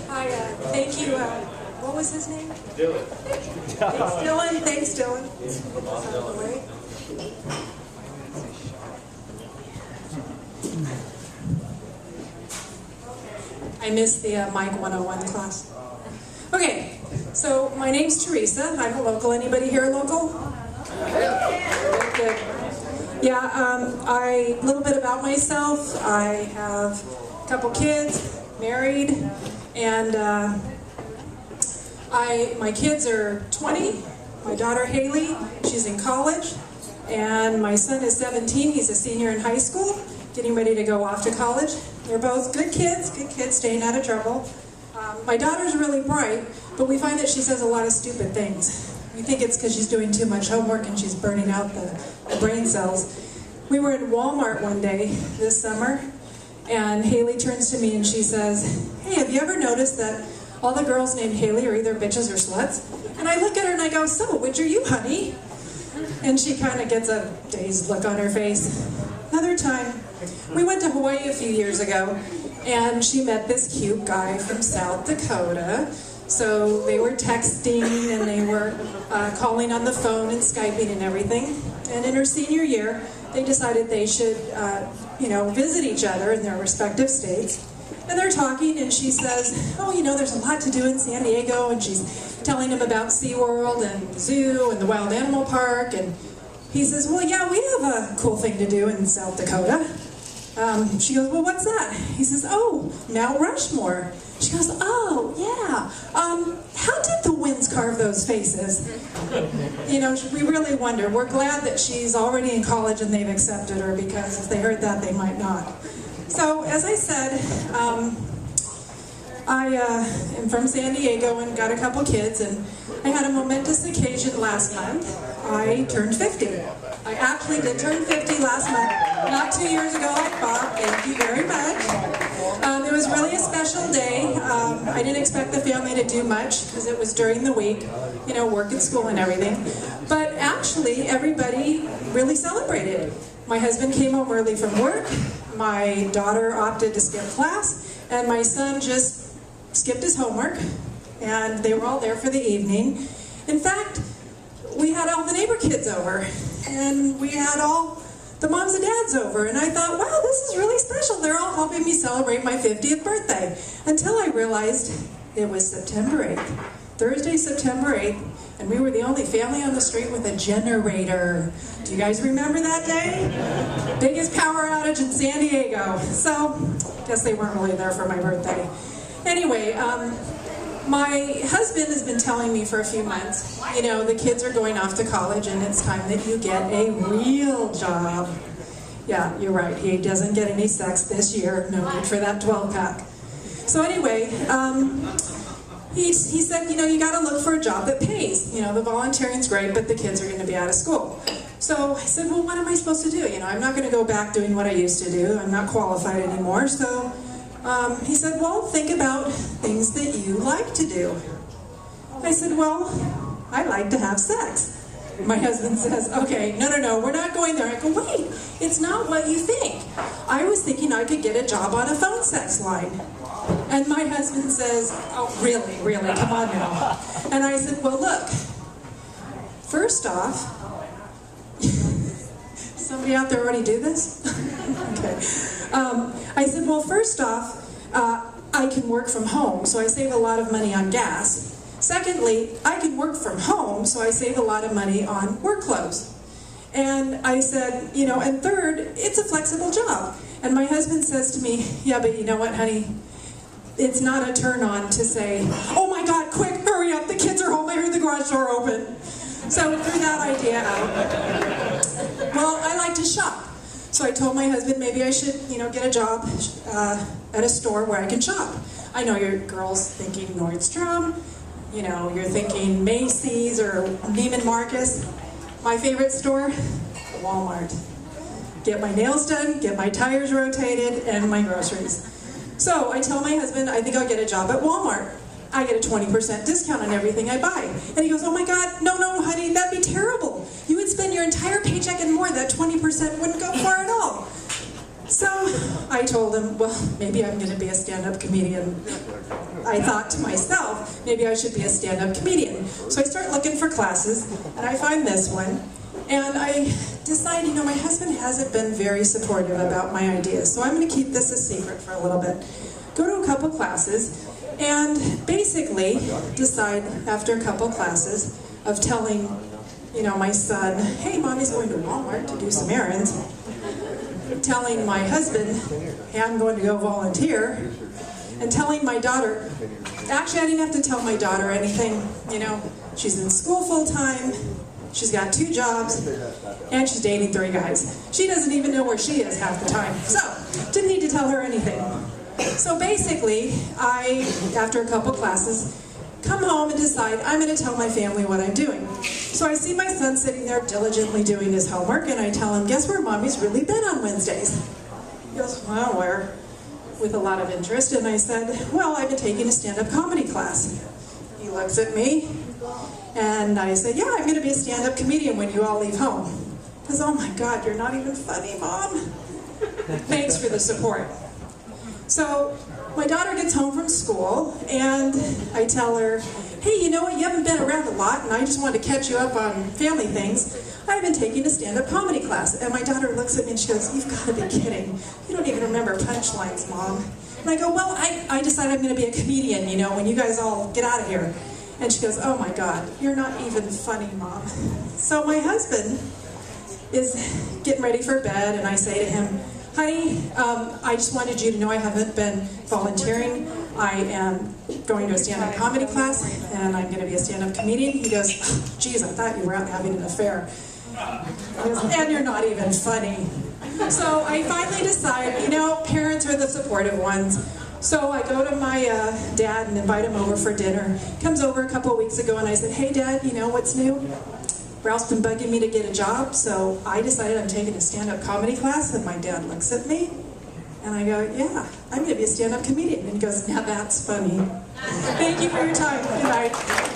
Hi, thank you. What was his name? Dylan. Thanks, Dylan. Thanks, Dylan. Get this out of the way. I missed the Mike 101 class. Okay, so my name's Teresa. I'm a local. Anybody here local? Good. Yeah, a little bit about myself. I have a couple kids, married, and my kids are 20. My daughter Haley, she's in college, and my son is 17. He's a senior in high school, getting ready to go off to college. They're both good kids, staying out of trouble. My daughter's really bright, but we find that she says a lot of stupid things. We think it's because she's doing too much homework and she's burning out the brain cells. We were in Walmart one day this summer, and Haley turns to me and she says, "Hey, have you ever noticed that all the girls named Haley are either bitches or sluts?" And I look at her and I go, "So, which are you, honey?" And she kind of gets a dazed look on her face. Another time, we went to Hawaii a few years ago, and she met this cute guy from South Dakota. So they were texting and they were calling on the phone and Skyping and everything. And in her senior year, they decided they should, visit each other in their respective states. And they're talking, and she says, "Oh, there's a lot to do in San Diego." And she's telling him about SeaWorld and the zoo and the wild animal park. And he says, "Well, yeah, we have a cool thing to do in South Dakota." She goes, "Well, what's that?" He says, "Oh, Mount Rushmore." She goes, "Oh, yeah. How did the winds carve those faces?" We really wonder. We're glad that she's already in college and they've accepted her, because if they heard that, they might not. So, as I said, I am from San Diego and got a couple kids, and I had a momentous occasion last month. I turned 50. I actually did turn 50 last month, not 2 years ago like Bob. Thank you very much. It was really a special day. I didn't expect the family to do much because it was during the week, work and school and everything. But actually, everybody really celebrated. My husband came home early from work. My daughter opted to skip class, and my son just skipped his homework, and they were all there for the evening. In fact, we had all the neighbor kids over, and we had all the moms and dads over, and I thought, wow, this is really special. They're all helping me celebrate my 50th birthday, until I realized it was September 8th, Thursday, September 8th, and we were the only family on the street with a generator. Do you guys remember that day? Biggest power outage in San Diego. So, guess they weren't really there for my birthday. Anyway, my husband has been telling me for a few months, the kids are going off to college and it's time that you get a real job. Yeah, you're right. He doesn't get any sex this year. No need for that 12-pack. So anyway, he said, you got to look for a job that pays. The volunteering's great, but the kids are going to be out of school. So I said, well, what am I supposed to do? I'm not going to go back doing what I used to do. I'm not qualified anymore. So he said, well, think about things that you like to do. I said, well, I like to have sex. My husband says, okay, no, we're not going there. I go, wait, it's not what you think. I was thinking I could get a job on a phone sex line. And my husband says, oh, really, come on now. And I said, well, look, first off, somebody out there already do this? Okay. I said, well, first off, I can work from home, so I save a lot of money on gas. Secondly, I can work from home, so I save a lot of money on work clothes. And I said, and third, it's a flexible job. And my husband says to me, yeah, but you know what, honey? It's not a turn on to say, oh my God, quick, hurry up, the kids are home, I heard the garage door open. So threw that idea out. Well, I like to shop. So I told my husband maybe I should, get a job at a store where I can shop. I know your girls thinking Nordstrom, you're thinking Macy's or Neiman Marcus. My favorite store, Walmart. Get my nails done, get my tires rotated, and my groceries. So I tell my husband I think I'll get a job at Walmart. I get a 20% discount on everything I buy. And he goes, oh my God, no, honey, that'd be terrible. You would spend your entire paycheck and more. That 20% wouldn't go far at all. So I told him, well, maybe I'm going to be a stand-up comedian. I thought to myself, maybe I should be a stand-up comedian. So I start looking for classes, and I find this one. And I decide, you know, my husband hasn't been very supportive about my ideas, so I'm going to keep this a secret for a little bit. Go to a couple classes, and basically decide after a couple classes of telling, you know, my son, hey, Mommy's going to Walmart to do some errands. Telling my husband, hey, I'm going to go volunteer. And telling my daughter, actually I didn't have to tell my daughter anything, you know, she's in school full time, she's got 2 jobs, and she's dating 3 guys. She doesn't even know where she is half the time, so didn't need to tell her anything. So basically, I, after a couple classes, come home and decide I'm going to tell my family what I'm doing. So I see my son sitting there diligently doing his homework, and I tell him, guess where Mommy's really been on Wednesdays? He goes, well, where? With a lot of interest, and I said, well, I've been taking a stand-up comedy class. He looks at me, and I said, yeah, I'm going to be a stand-up comedian when you all leave home. He goes, oh my God, you're not even funny, Mom. Thanks for the support. So my daughter gets home from school, and I tell her, hey, you know what, you haven't been around a lot, and I just wanted to catch you up on family things. I've been taking a stand-up comedy class. And my daughter looks at me and she goes, you've got to be kidding. You don't even remember punchlines, Mom. And I go, well, I decided I'm going to be a comedian, you know, when you guys all get out of here. And she goes, oh my God, you're not even funny, Mom. So my husband is getting ready for bed, and I say to him, honey, I just wanted you to know I haven't been volunteering. I am going to a stand-up comedy class, and I'm going to be a stand-up comedian. He goes, oh, geez, I thought you were out having an affair. He goes, and you're not even funny. So I finally decide, you know, parents are the supportive ones. So I go to my dad and invite him over for dinner. He comes over a couple of weeks ago, and I said, hey, Dad, you know what's new? Ralph's been bugging me to get a job, so I decided I'm taking a stand-up comedy class, and my dad looks at me, and I go, yeah, I'm going to be a stand-up comedian. And he goes, now that's funny. Thank you for your time. Good night.